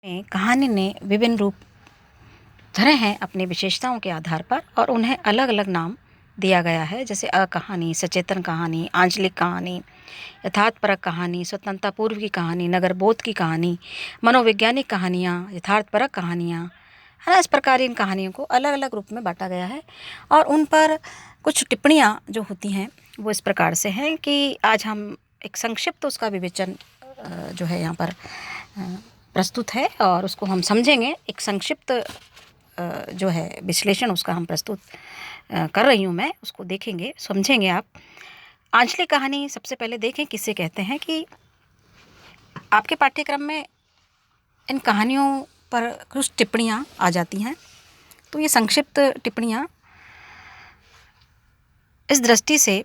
में कहानी ने विभिन्न रूप धरे हैं अपनी विशेषताओं के आधार पर और उन्हें अलग अलग नाम दिया गया है, जैसे अकहानी, सचेतन कहानी, आंचलिक कहानी, यथार्थपरक कहानी, स्वतंत्रता पूर्व की कहानी, नगरबोध की कहानी, मनोवैज्ञानिक कहानियाँ, यथार्थपरक कहानियाँ, है ना। इस प्रकार इन कहानियों को अलग अलग रूप में बांटा गया है और उन पर कुछ टिप्पणियाँ जो होती हैं वो इस प्रकार से हैं कि आज हम एक संक्षिप्त उसका विवेचन जो है यहाँ पर प्रस्तुत है और उसको हम समझेंगे। एक संक्षिप्त जो है विश्लेषण उसका हम प्रस्तुत कर रही हूँ मैं, उसको देखेंगे, समझेंगे आप। आंचलिक कहानी सबसे पहले देखें किसे कहते हैं कि आपके पाठ्यक्रम में इन कहानियों पर कुछ टिप्पणियाँ आ जाती हैं, तो ये संक्षिप्त टिप्पणियाँ इस दृष्टि से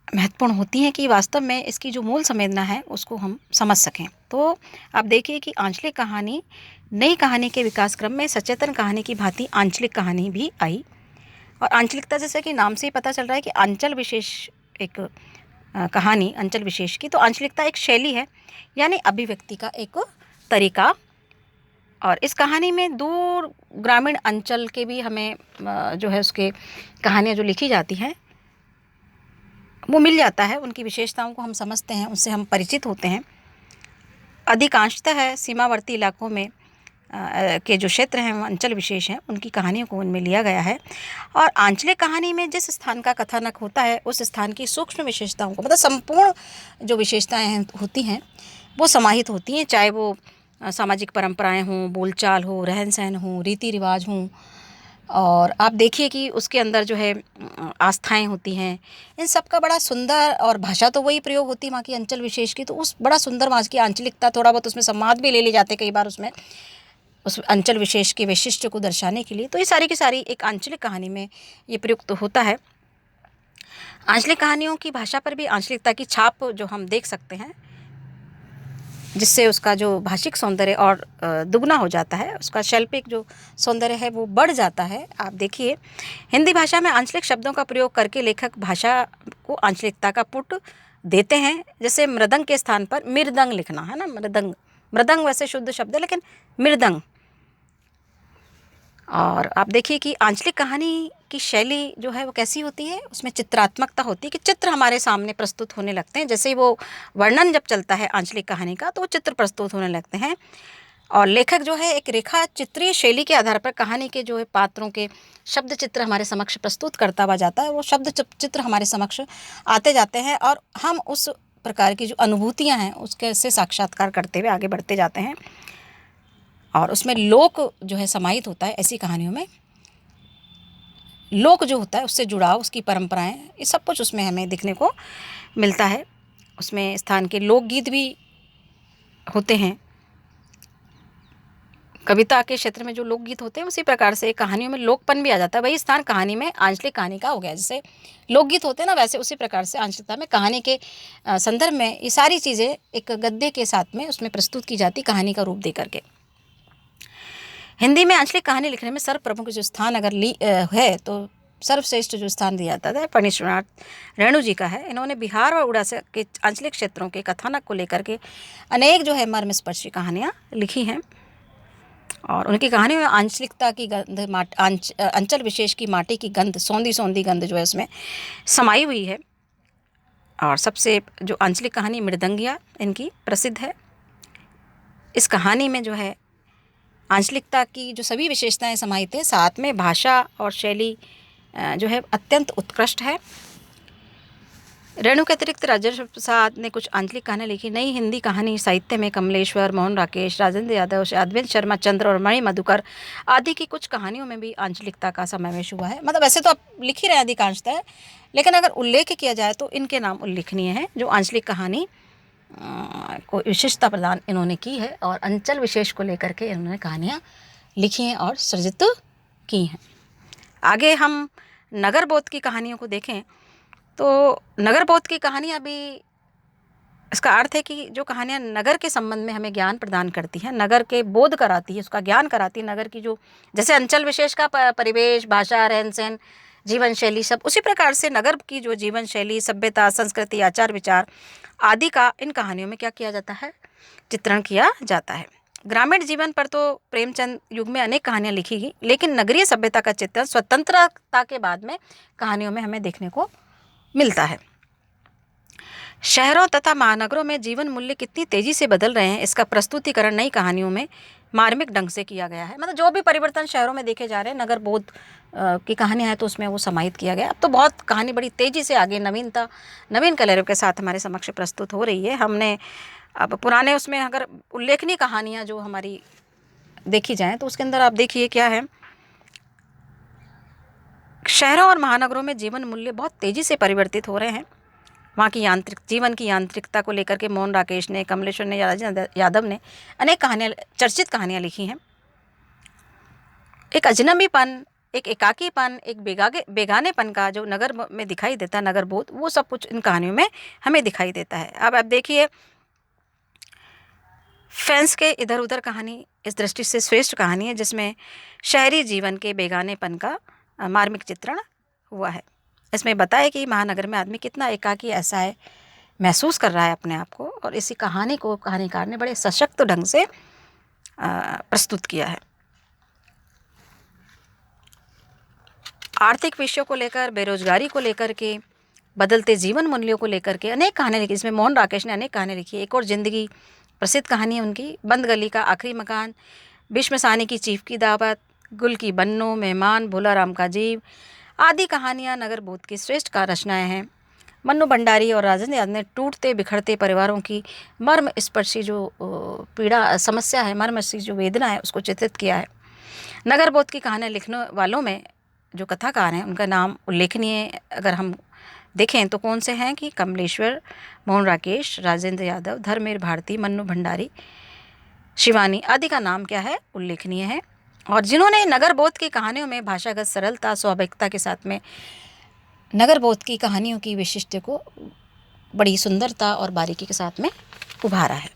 महत्वपूर्ण होती हैं कि वास्तव में इसकी जो मूल संवेदना है उसको हम समझ सकें। तो आप देखिए कि आंचलिक कहानी नई कहानी के विकास क्रम में सचेतन कहानी की भांति आंचलिक कहानी भी आई। और आंचलिकता जैसे कि नाम से ही पता चल रहा है कि अंचल विशेष एक कहानी अंचल विशेष की, तो आंचलिकता एक शैली है, यानी अभिव्यक्ति का एक तरीका। और इस कहानी में दूर ग्रामीण अंचल के भी हमें जो है उसके कहानियाँ जो लिखी जाती हैं वो मिल जाता है, उनकी विशेषताओं को हम समझते हैं, उससे हम परिचित होते हैं। अधिकांशतः है सीमावर्ती इलाकों में के जो क्षेत्र हैं अंचल विशेष हैं, उनकी कहानियों को उनमें लिया गया है। और आंचलिक कहानी में जिस स्थान का कथानक होता है उस स्थान की सूक्ष्म विशेषताओं को, मतलब संपूर्ण जो विशेषताएं होती हैं वो समाहित होती हैं, चाहे वो सामाजिक परंपराएं हों, बोलचाल हो, रहन सहन हो, रीति रिवाज हों। और आप देखिए कि उसके अंदर जो है आस्थाएं होती हैं, इन सब का बड़ा सुंदर, और भाषा तो वही प्रयोग होती है वहाँ की अंचल विशेष की, तो उस बड़ा सुंदर वहाँ की आंचलिकता, थोड़ा बहुत उसमें संवाद भी ले ले जाते कई बार उसमें उस अंचल विशेष के वैशिष्ट्य को दर्शाने के लिए। तो ये सारी की सारी एक आंचलिक कहानी में ये प्रयुक्त होता है। आंचलिक कहानियों की भाषा पर भी आंचलिकता की छाप जो हम देख सकते हैं, जिससे उसका जो भाषिक सौंदर्य और दुगना हो जाता है, उसका शैल्पिक जो सौंदर्य है वो बढ़ जाता है। आप देखिए हिंदी भाषा में आंचलिक शब्दों का प्रयोग करके लेखक भाषा को आंचलिकता का पुट देते हैं, जैसे मृदंग के स्थान पर मृदंग लिखना, है ना। मृदंग वैसे शुद्ध शब्द है, लेकिन मृदंग। और आप देखिए कि आंचलिक कहानी की शैली जो है वो कैसी होती है, उसमें चित्रात्मकता होती है कि चित्र हमारे सामने प्रस्तुत होने लगते हैं। जैसे ही वो वर्णन जब चलता है आंचलिक कहानी का तो वो चित्र प्रस्तुत होने लगते हैं और लेखक जो है एक रेखा चित्रीय शैली के आधार पर कहानी के जो है पात्रों के शब्द चित्र हमारे समक्ष प्रस्तुत करता हुआ जाता है। वो शब्द चित्र हमारे समक्ष आते जाते हैं और हम उस प्रकार की जो अनुभूतियाँ हैं उसके से साक्षात्कार करते हुए आगे बढ़ते जाते हैं। और उसमें लोक जो है समाहित होता है, ऐसी कहानियों में लोक जो होता है उससे जुड़ाव, उसकी परंपराएं, ये सब कुछ उसमें हमें दिखने को मिलता है। उसमें स्थान के लोकगीत भी होते हैं। कविता के क्षेत्र में जो लोकगीत होते हैं उसी प्रकार से कहानियों में लोकपन भी आ जाता है। वही स्थान कहानी में आंचलिक कहानी का हो गया। जैसे लोकगीत होते हैं ना, वैसे उसी प्रकार से आंचलिकता में कहानी के संदर्भ में ये सारी चीज़ें एक गद्य के साथ में उसमें प्रस्तुत की जाती, कहानी का रूप दे करके। हिंदी में आंचलिक कहानी लिखने में सर्वप्रमुख जो स्थान अगर है तो सर्वश्रेष्ठ जो स्थान दिया जाता है पंडित विश्वनाथ रेणु जी का है। इन्होंने बिहार और उड़ीसा के आंचलिक क्षेत्रों के कथानक को लेकर के अनेक जो है मर्मस्पर्शी कहानियाँ लिखी हैं और उनकी कहानियों में आंचलिकता की गंध, अंचल विशेष की माटी की गंध, सौंधी सौंधी गंध जो है उसमें समाई हुई है। और सबसे जो आंचलिक कहानी मृदंगिया इनकी प्रसिद्ध है। इस कहानी में जो है आंचलिकता की जो सभी विशेषताएं समाहित है, साथ में भाषा और शैली जो है अत्यंत उत्कृष्ट है। रेणु के अतिरिक्त राजेंद्र प्रसाद ने कुछ आंचलिक कहानियाँ लिखी। नई हिंदी कहानी साहित्य में कमलेश्वर, मोहन राकेश, राजेंद्र यादव, अद्वैत शर्मा चंद्र और मणि मधुकर आदि की कुछ कहानियों में भी आंचलिकता का समावेश हुआ है। मतलब वैसे तो आप लिख ही रहे हैं अधिकांशतः, लेकिन अगर उल्लेख किया जाए तो इनके नाम उल्लेखनीय हैं जो आंचलिक कहानी को विशेषता प्रदान इन्होंने की है और अंचल विशेष को लेकर के इन्होंने कहानियाँ लिखी हैं और सृजित की हैं। आगे हम नगरबोध की कहानियों को देखें तो नगरबोध की कहानियाँ भी, इसका अर्थ है कि जो कहानियाँ नगर के संबंध में हमें ज्ञान प्रदान करती हैं, नगर के बोध कराती है, उसका ज्ञान कराती है, नगर की जो जैसे अंचल विशेष का परिवेश, भाषा, रहन सहन, जीवन शैली, सब उसी प्रकार से नगर की जो जीवन शैली, सभ्यता, संस्कृति, आचार विचार आदि का इन कहानियों में क्या किया जाता है, चित्रण किया जाता है। ग्रामीण जीवन पर तो प्रेमचंद युग में अनेक कहानियाँ लिखी गई, लेकिन नगरीय सभ्यता का चित्रण स्वतंत्रता के बाद में कहानियों में हमें देखने को मिलता है। शहरों तथा महानगरों में जीवन मूल्य कितनी तेजी से बदल रहे हैं, इसका प्रस्तुतिकरण नई कहानियों में मार्मिक ढंग से किया गया है। मतलब जो भी परिवर्तन शहरों में देखे जा रहे हैं, नगर बोध की कहानियाँ हैं तो उसमें वो समाहित किया गया। अब तो बहुत कहानी बड़ी तेजी से आगे नवीन कलरों के साथ हमारे समक्ष प्रस्तुत हो रही है। हमने अब पुराने उसमें अगर उल्लेखनीय कहानियाँ जो हमारी देखी जाएँ तो उसके अंदर आप देखिए क्या है, शहरों और महानगरों में जीवन मूल्य बहुत तेजी से परिवर्तित हो रहे हैं। वहाँ की जीवन की यांत्रिकता को लेकर के मोहन राकेश ने, कमलेश्वर ने, यादव ने अनेक कहानियाँ, चर्चित कहानियाँ लिखी हैं। एक अजनबीपन, एक एकाकीपन, एक बेगानेपन का जो नगर में दिखाई देता है, नगर बोध, वो सब कुछ इन कहानियों में हमें दिखाई देता है। अब आप देखिए, फैंस के इधर उधर कहानी इस दृष्टि से श्रेष्ठ कहानी है, जिसमें शहरी जीवन के बेगानेपन का मार्मिक चित्रण हुआ है। इसमें बताया कि महानगर में आदमी कितना एकाकी ऐसा है महसूस कर रहा है अपने आप को, और इसी कहानी को कहानीकार ने बड़े सशक्त ढंग से प्रस्तुत किया है। आर्थिक विषयों को लेकर, बेरोजगारी को लेकर के, बदलते जीवन मूल्यों को लेकर के अनेक कहानियाँ लिखी। इसमें मोहन राकेश ने अनेक कहानियाँ लिखी। एक और जिंदगी प्रसिद्ध कहानी है उनकी, बंद गली का आखिरी मकान, भीष्म साहनी की चीफ की दावत, गुल की बन्नो, मेहमान, भोलाराम का जीव आदि कहानियाँ नगर बोध की श्रेष्ठ का रचनाएँ हैं। मन्नू भंडारी और राजेंद्र यादव ने टूटते बिखरते परिवारों की मर्म स्पर्शी जो पीड़ा समस्या है, मर्म स्पर्शी जो वेदना है, उसको चित्रित किया है। नगर बोध की कहानियाँ लिखने वालों में जो कथाकार हैं उनका नाम उल्लेखनीय अगर हम देखें तो कौन से हैं कि कमलेश्वर, मोहन राकेश, राजेंद्र यादव, धर्मेर भारती, मन्नू भंडारी, शिवानी आदि का नाम क्या है, उल्लेखनीय है। और जिन्होंने नगर बोध की कहानियों में भाषागत सरलता, स्वाभाविकता के साथ में नगर बोध की कहानियों की विशिष्ट को बड़ी सुंदरता और बारीकी के साथ में उभारा है।